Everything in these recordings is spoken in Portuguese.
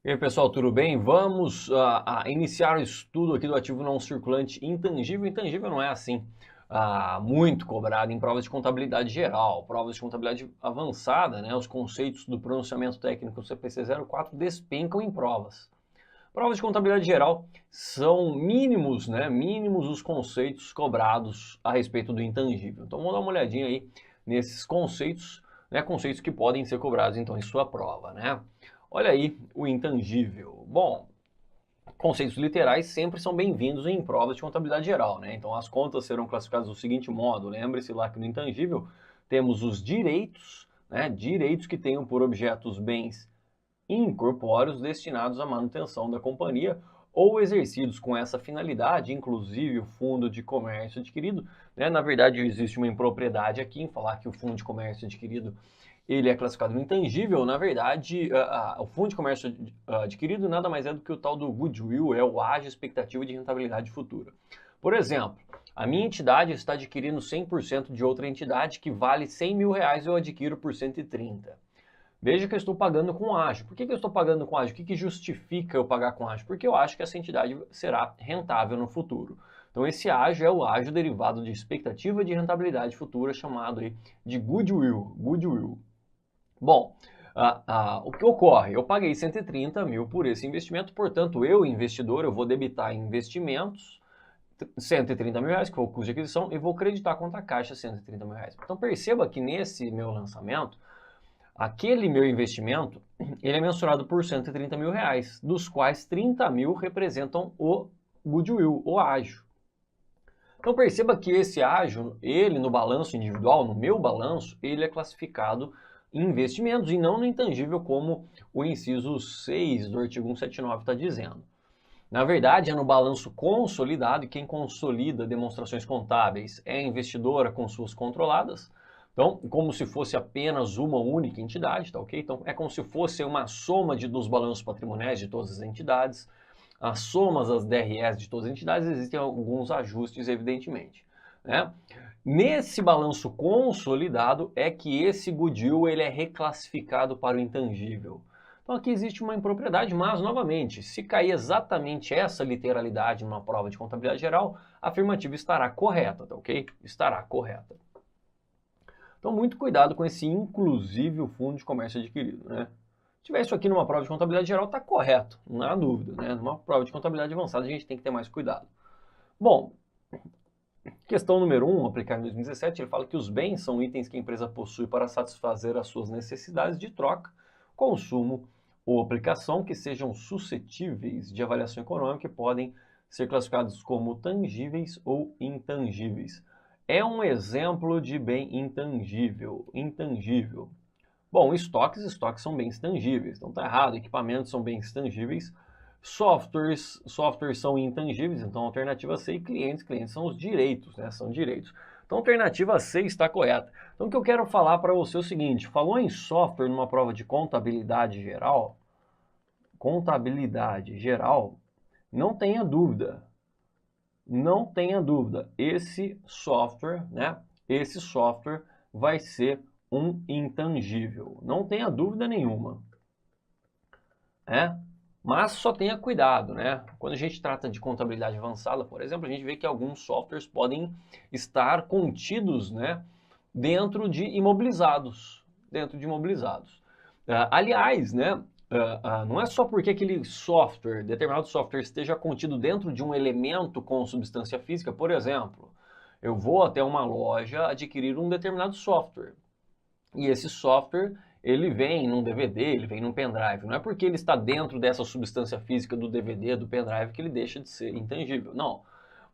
E aí, pessoal, tudo bem? Vamos iniciar o estudo aqui do ativo não circulante intangível. Intangível não é assim muito cobrado em provas de contabilidade geral, provas de contabilidade avançada, né? Os conceitos do pronunciamento técnico CPC 04 despencam em provas. Provas de contabilidade geral são mínimos, né? Mínimos os conceitos cobrados a respeito do intangível. Então vamos dar uma olhadinha aí nesses conceitos, né? Conceitos que podem ser cobrados então em sua prova, né? Olha aí o intangível. Bom, conceitos literais sempre são bem-vindos em provas de contabilidade geral, né? Então as contas serão classificadas do seguinte modo. Lembre-se lá que no intangível temos os direitos, né? Direitos que tenham por objeto os bens incorpóreos destinados à manutenção da companhia ou exercidos com essa finalidade, inclusive o fundo de comércio adquirido, né? Na verdade, existe uma impropriedade aqui em falar que o fundo de comércio adquirido ele é classificado no intangível. Na verdade, o fundo de comércio adquirido nada mais é do que o tal do goodwill, é o ágio expectativa de rentabilidade futura. Por exemplo, a minha entidade está adquirindo 100% de outra entidade que vale R$100 mil, eu adquiro por 130. Veja que eu estou pagando com ágio. Por que eu estou pagando com ágio? O que justifica eu pagar com ágio? Porque eu acho que essa entidade será rentável no futuro. Então esse ágio é o ágio derivado de expectativa de rentabilidade futura, chamado aí de goodwill. Bom, o que ocorre? Eu paguei 130 mil por esse investimento, portanto eu, investidor, eu vou debitar em investimentos 130 mil reais, que foi o custo de aquisição, e vou creditar conta a caixa 130 mil reais. Então perceba que nesse meu lançamento, aquele meu investimento, ele é mensurado por 130 mil reais, dos quais 30 mil representam o goodwill, o ágio. Então perceba que esse ágio, ele no balanço individual, no meu balanço, ele é classificado em investimentos e não no intangível como o inciso 6 do artigo 179 está dizendo. Na verdade, é no balanço consolidado, e quem consolida demonstrações contábeis é a investidora com suas controladas. Então, como se fosse apenas uma única entidade, tá ok? Então, é como se fosse uma soma dos balanços patrimoniais de todas as entidades, as somas das DRS de todas as entidades, existem alguns ajustes, evidentemente, né? Nesse balanço consolidado é que esse goodwill ele é reclassificado para o intangível. Então aqui existe uma impropriedade, mas novamente, se cair exatamente essa literalidade numa prova de contabilidade geral, a afirmativa estará correta, tá ok? Estará correta. Então muito cuidado com esse inclusive o fundo de comércio adquirido, né? Se tiver isso aqui numa prova de contabilidade geral, está correto, não há dúvida, né? Numa prova de contabilidade avançada a gente tem que ter mais cuidado. Bom, questão número 1, aplicada em 2017, ele fala que os bens são itens que a empresa possui para satisfazer as suas necessidades de troca, consumo ou aplicação que sejam suscetíveis de avaliação econômica e podem ser classificados como tangíveis ou intangíveis. É um exemplo de bem intangível. Bom, estoques são bens tangíveis, então tá errado, equipamentos são bens tangíveis, softwares são intangíveis, então alternativa C, e clientes são os direitos, né? São direitos. Então alternativa C está correta. Então o que eu quero falar para você é o seguinte, falou em software numa prova de contabilidade geral, não tenha dúvida, esse software, né? Esse software vai ser um intangível, não tenha dúvida nenhuma, né? Mas só tenha cuidado, né? Quando a gente trata de contabilidade avançada, por exemplo, a gente vê que alguns softwares podem estar contidos, né, dentro de imobilizados, aliás, né, não é só porque aquele software, determinado software esteja contido dentro de um elemento com substância física, por exemplo, eu vou até uma loja adquirir um determinado software. E esse software, ele vem num DVD, ele vem num pendrive. Não é porque ele está dentro dessa substância física do DVD, do pendrive, que ele deixa de ser intangível. Não.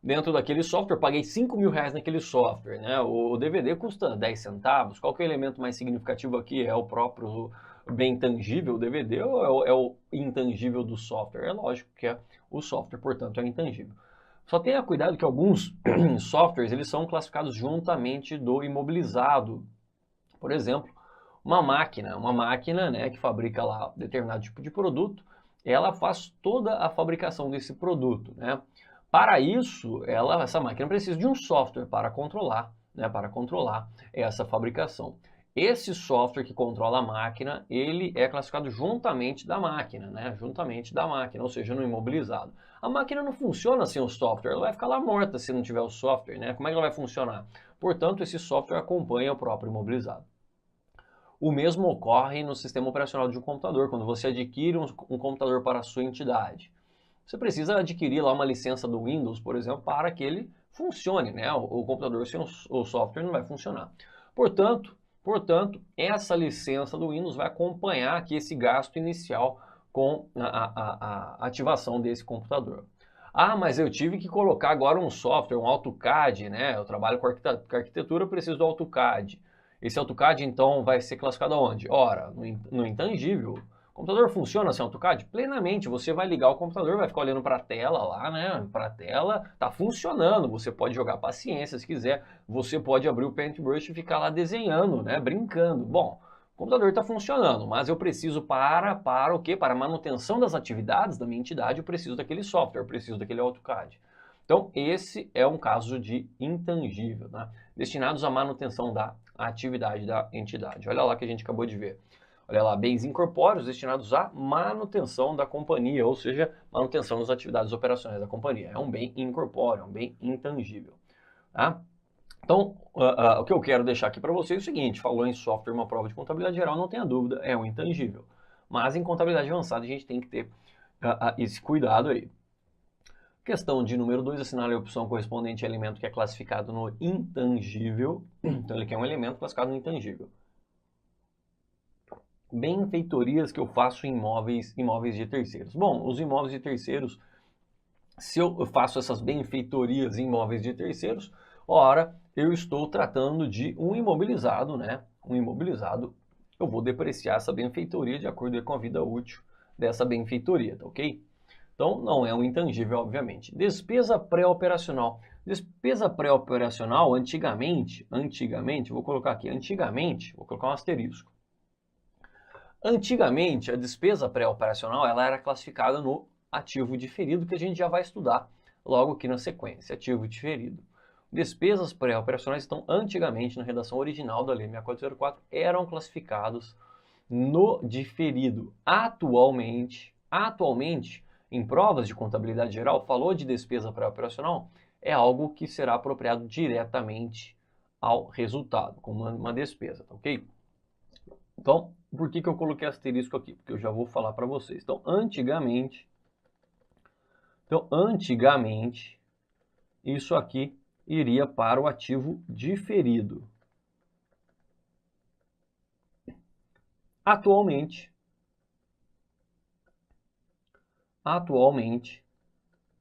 Dentro daquele software, paguei 5 mil reais naquele software, né? O DVD custa 10 centavos. Qual que é o elemento mais significativo aqui? É o próprio bem tangível, o DVD, ou é o intangível do software? É lógico que é o software, portanto, é intangível. Só tenha cuidado que alguns softwares, eles são classificados juntamente do imobilizado. Por exemplo, uma máquina, né, que fabrica lá determinado tipo de produto, ela faz toda a fabricação desse produto, né? Para isso, essa máquina precisa de um software para controlar, né, essa fabricação. esse software que controla a máquina, ele é classificado juntamente da máquina, né? Juntamente da máquina, ou seja, no imobilizado. A máquina não funciona sem o software, ela vai ficar lá morta se não tiver o software, né? Como é que ela vai funcionar? Portanto, esse software acompanha o próprio imobilizado. O mesmo ocorre no sistema operacional de um computador, quando você adquire um computador para a sua entidade. Você precisa adquirir lá uma licença do Windows, por exemplo, para que ele funcione, né? O computador sem o software não vai funcionar. Portanto, essa licença do Windows vai acompanhar aqui esse gasto inicial com a ativação desse computador. Ah, mas eu tive que colocar agora um software, um AutoCAD, né? Eu trabalho com arquitetura, eu preciso do AutoCAD. Esse AutoCAD, então, vai ser classificado aonde? Ora, no intangível. O computador funciona sem AutoCAD? Plenamente. Você vai ligar o computador, vai ficar olhando para a tela lá, né? Para a tela, tá funcionando. Você pode jogar paciência se quiser. Você pode abrir o Paintbrush e ficar lá desenhando, né? Brincando. Bom, o computador está funcionando, mas eu preciso para o quê? Para a manutenção das atividades da minha entidade, eu preciso daquele software, eu preciso daquele AutoCAD. Então, esse é um caso de intangível, né? Destinados à manutenção da atividade da entidade. Olha lá que a gente acabou de ver. Olha lá, bens incorpóreos destinados à manutenção da companhia, ou seja, manutenção das atividades operacionais da companhia. É um bem incorpóreo, é um bem intangível. Tá? Então, o que eu quero deixar aqui para vocês é o seguinte, falou em software, uma prova de contabilidade geral, não tenha dúvida, é um intangível. Mas em contabilidade avançada a gente tem que ter esse cuidado aí. Questão de número 2, assinale a opção correspondente a elemento que é classificado no intangível. Então, ele quer um elemento classificado no intangível. Benfeitorias que eu faço em imóveis de terceiros. Bom, os imóveis de terceiros, se eu faço essas benfeitorias em imóveis de terceiros, ora, eu estou tratando de um imobilizado, né? Um imobilizado, eu vou depreciar essa benfeitoria de acordo com a vida útil dessa benfeitoria, tá ok? Então, não é um intangível, obviamente. Despesa pré-operacional. Despesa pré-operacional, antigamente, vou colocar aqui, vou colocar um asterisco. Antigamente, a despesa pré-operacional ela era classificada no ativo diferido, que a gente já vai estudar logo aqui na sequência, ativo diferido. Despesas pré-operacionais estão antigamente na redação original da Lei 6404, eram classificados no diferido. Atualmente, em provas de contabilidade geral, falou de despesa pré-operacional, é algo que será apropriado diretamente ao resultado, como uma despesa, tá ok? Então, por que eu coloquei asterisco aqui? Porque eu já vou falar para vocês. Então, antigamente, isso aqui iria para o ativo diferido. Atualmente,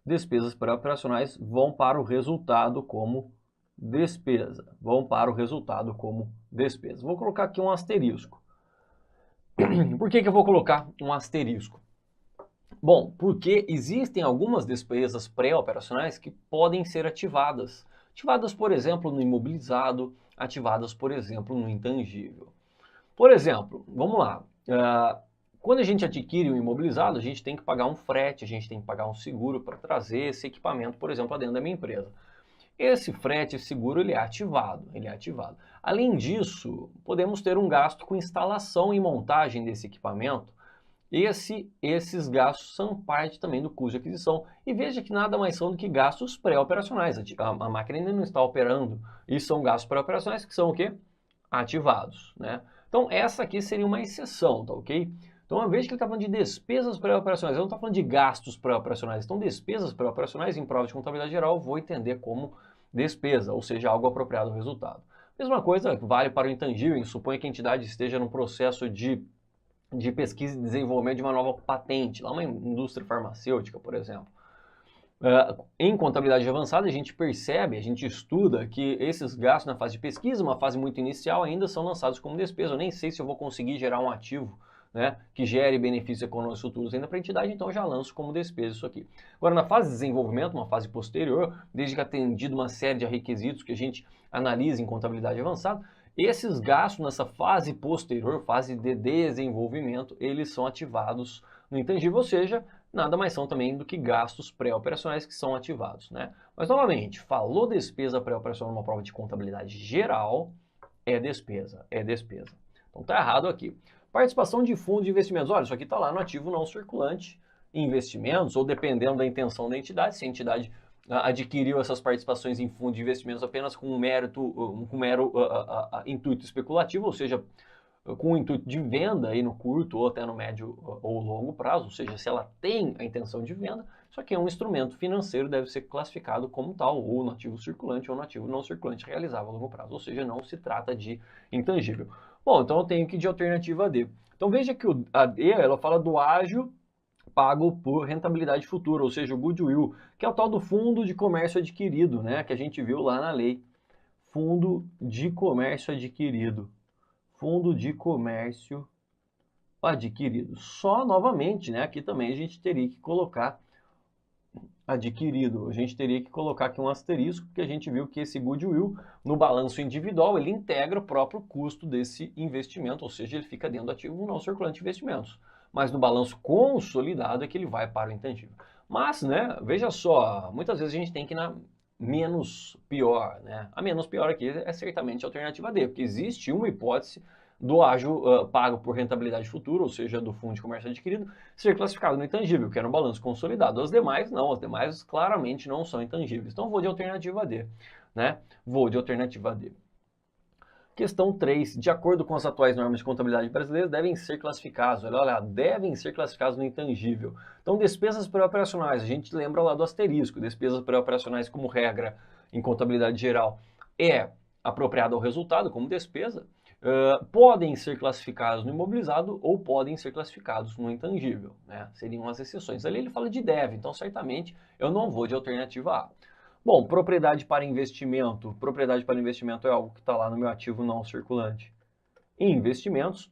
despesas pré-operacionais vão para o resultado como despesa. Vou colocar aqui um asterisco. Por que eu vou colocar um asterisco? Bom, porque existem algumas despesas pré-operacionais que podem ser ativadas. Ativadas, por exemplo, no imobilizado, ativadas, por exemplo, no intangível. Por exemplo, vamos lá. Quando a gente adquire um imobilizado, a gente tem que pagar um frete, a gente tem que pagar um seguro para trazer esse equipamento, por exemplo, para dentro da minha empresa. Esse frete, esse seguro, ele é ativado. Além disso, podemos ter um gasto com instalação e montagem desse equipamento. Esses gastos são parte também do custo de aquisição. E veja que nada mais são do que gastos pré-operacionais. A máquina ainda não está operando. E são gastos pré-operacionais que são o quê? Ativados, né? Então, essa aqui seria uma exceção, tá ok? Então, uma vez que ele está falando de despesas pré-operacionais, eu não estou falando de gastos pré-operacionais. Então, despesas pré-operacionais em prova de contabilidade geral, eu vou entender como despesa, ou seja, algo apropriado ao resultado. Mesma coisa vale para o intangível. Suponha que a entidade esteja num processo de pesquisa e desenvolvimento de uma nova patente, lá uma indústria farmacêutica, por exemplo. Em contabilidade avançada, a gente percebe, a gente estuda que esses gastos na fase de pesquisa, uma fase muito inicial, ainda são lançados como despesa. Eu nem sei se eu vou conseguir gerar um ativo, né, que gere benefícios econômicos futuros ainda para a entidade, então eu já lanço como despesa isso aqui. Agora, na fase de desenvolvimento, uma fase posterior, desde que atendido uma série de requisitos que a gente analisa em contabilidade avançada, esses gastos nessa fase posterior, fase de desenvolvimento, eles são ativados no intangível, ou seja, nada mais são também do que gastos pré-operacionais que são ativados, né? Mas, novamente, falou despesa pré-operacional numa prova de contabilidade geral, é despesa, é despesa. Então tá errado aqui. Participação de fundos de investimentos. Olha, isso aqui está lá no ativo não circulante, investimentos, ou dependendo da intenção da entidade, se a entidade adquiriu essas participações em fundos de investimentos apenas com um mero intuito especulativo, ou seja, com o intuito de venda aí no curto ou até no médio ou longo prazo, ou seja, se ela tem a intenção de venda, isso aqui é um instrumento financeiro, deve ser classificado como tal, ou no ativo circulante ou no ativo não circulante realizável a longo prazo, ou seja, não se trata de intangível. Bom, então eu tenho que ir de alternativa D. Então veja que a D, ela fala do ágio pago por rentabilidade futura, ou seja, o goodwill, que é o tal do fundo de comércio adquirido, né, que a gente viu lá na lei. Fundo de comércio adquirido. Fundo de comércio adquirido. Só novamente, né, aqui também a gente teria que colocar adquirido. A gente teria que colocar aqui um asterisco, porque a gente viu que esse goodwill, no balanço individual, ele integra o próprio custo desse investimento, ou seja, ele fica dentro do ativo não circulante de investimentos. Mas no balanço consolidado é que ele vai para o intangível. Mas, né, veja só, muitas vezes a gente tem que ir na menos pior, né? A menos pior aqui é certamente a alternativa D, porque existe uma hipótese do ágio pago por rentabilidade futura, ou seja, do fundo de comércio adquirido, ser classificado no intangível, que é no balanço consolidado. As demais não, as demais claramente não são intangíveis. Então vou de alternativa D, né? Vou de alternativa D. Questão 3. De acordo com as atuais normas de contabilidade brasileiras, devem ser classificados, olha, devem ser classificados no intangível. Então, despesas pré-operacionais, a gente lembra lá do asterisco, despesas pré-operacionais como regra em contabilidade geral é apropriada ao resultado como despesa, podem ser classificados no imobilizado ou podem ser classificados no intangível, né? Seriam as exceções. Ali ele fala de deve, então certamente eu não vou de alternativa A. Bom, propriedade para investimento. Propriedade para investimento é algo que está lá no meu ativo não circulante. Investimentos.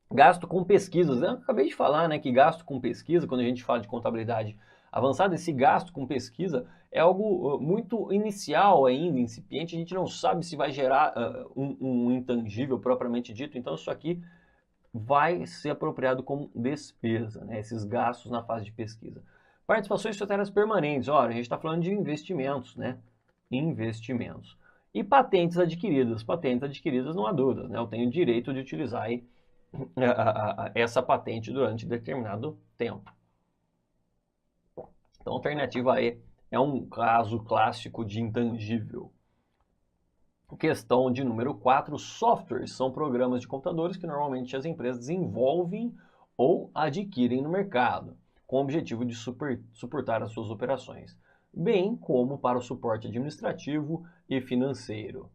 Gasto com pesquisas. Eu acabei de falar, né, que gasto com pesquisa, quando a gente fala de contabilidade avançada, esse gasto com pesquisa é algo muito inicial ainda, incipiente. A gente não sabe se vai gerar um intangível propriamente dito. Então, isso aqui vai ser apropriado como despesa, né, esses gastos na fase de pesquisa. Participações societárias permanentes. Olha, a gente está falando de investimentos, né? Investimentos. E patentes adquiridas. Patentes adquiridas não há dúvida, né? Eu tenho direito de utilizar aí, essa patente durante determinado tempo. Então, a alternativa E é um caso clássico de intangível. Questão de número 4. Softwares são programas de computadores que normalmente as empresas desenvolvem ou adquirem no mercado, com o objetivo de suportar as suas operações, bem como para o suporte administrativo e financeiro.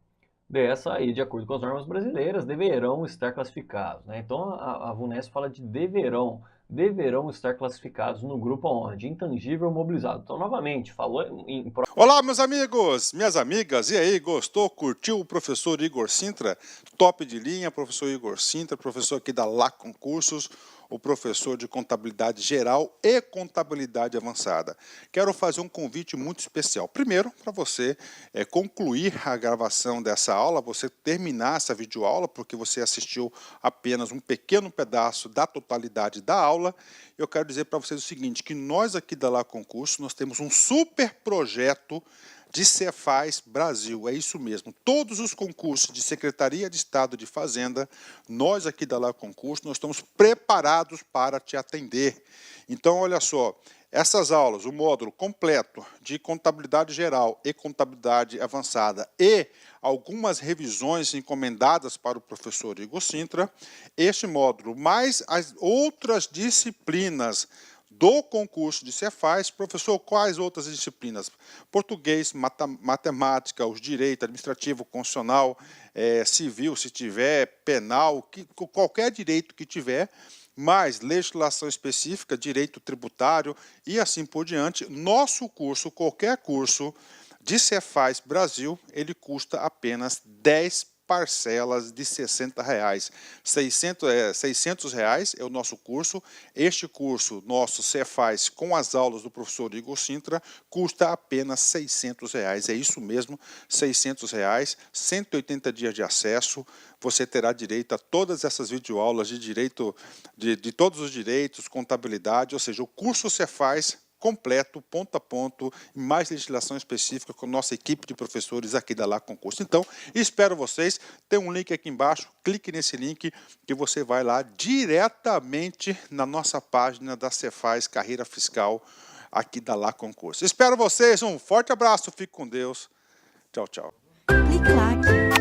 Dessa aí, de acordo com as normas brasileiras, deverão estar classificados, né? Então a VUNESP fala de deverão estar classificados no grupo onde? Intangível mobilizado. Então, novamente, falou em... Olá, meus amigos, minhas amigas, e aí, gostou, curtiu o professor Igor Sintra? Top de linha, professor Igor Sintra, professor aqui da Lá Concursos, o professor de contabilidade geral e contabilidade avançada. Quero fazer um convite muito especial. Primeiro, para você concluir a gravação dessa aula, você terminar essa videoaula, porque você assistiu apenas um pequeno pedaço da totalidade da aula. Eu quero dizer para vocês o seguinte, que nós aqui da Lá Concurso, nós temos um super projeto de Cefaz Brasil, é isso mesmo. Todos os concursos de Secretaria de Estado de Fazenda, nós aqui da Lá Concurso, nós estamos preparados para te atender. Então, olha só, essas aulas, o módulo completo de contabilidade geral e contabilidade avançada e algumas revisões encomendadas para o professor Igor Sintra, este módulo, mais as outras disciplinas do concurso de Cefaz. Professor, quais outras disciplinas? Português, matemática, os direitos administrativo, constitucional, civil, se tiver, penal, qualquer direito que tiver, mais legislação específica, direito tributário e assim por diante. Nosso curso, qualquer curso de Cefaz Brasil, ele custa apenas 10 parcelas de R$60. 600 reais é o nosso curso. Este curso, nosso Cefaz, com as aulas do professor Igor Sintra, custa apenas R$600. É isso mesmo, R$600, 180 dias de acesso. Você terá direito a todas essas videoaulas de direito, de todos os direitos, contabilidade, ou seja, o curso Cefaz completo, ponto a ponto, e mais legislação específica com a nossa equipe de professores aqui da Lá Concurso. Então, espero vocês. Tem um link aqui embaixo, clique nesse link que você vai lá diretamente na nossa página da Cefaz Carreira Fiscal aqui da Lá Concurso. Espero vocês, um forte abraço, fique com Deus. Tchau, tchau. Clique lá aqui.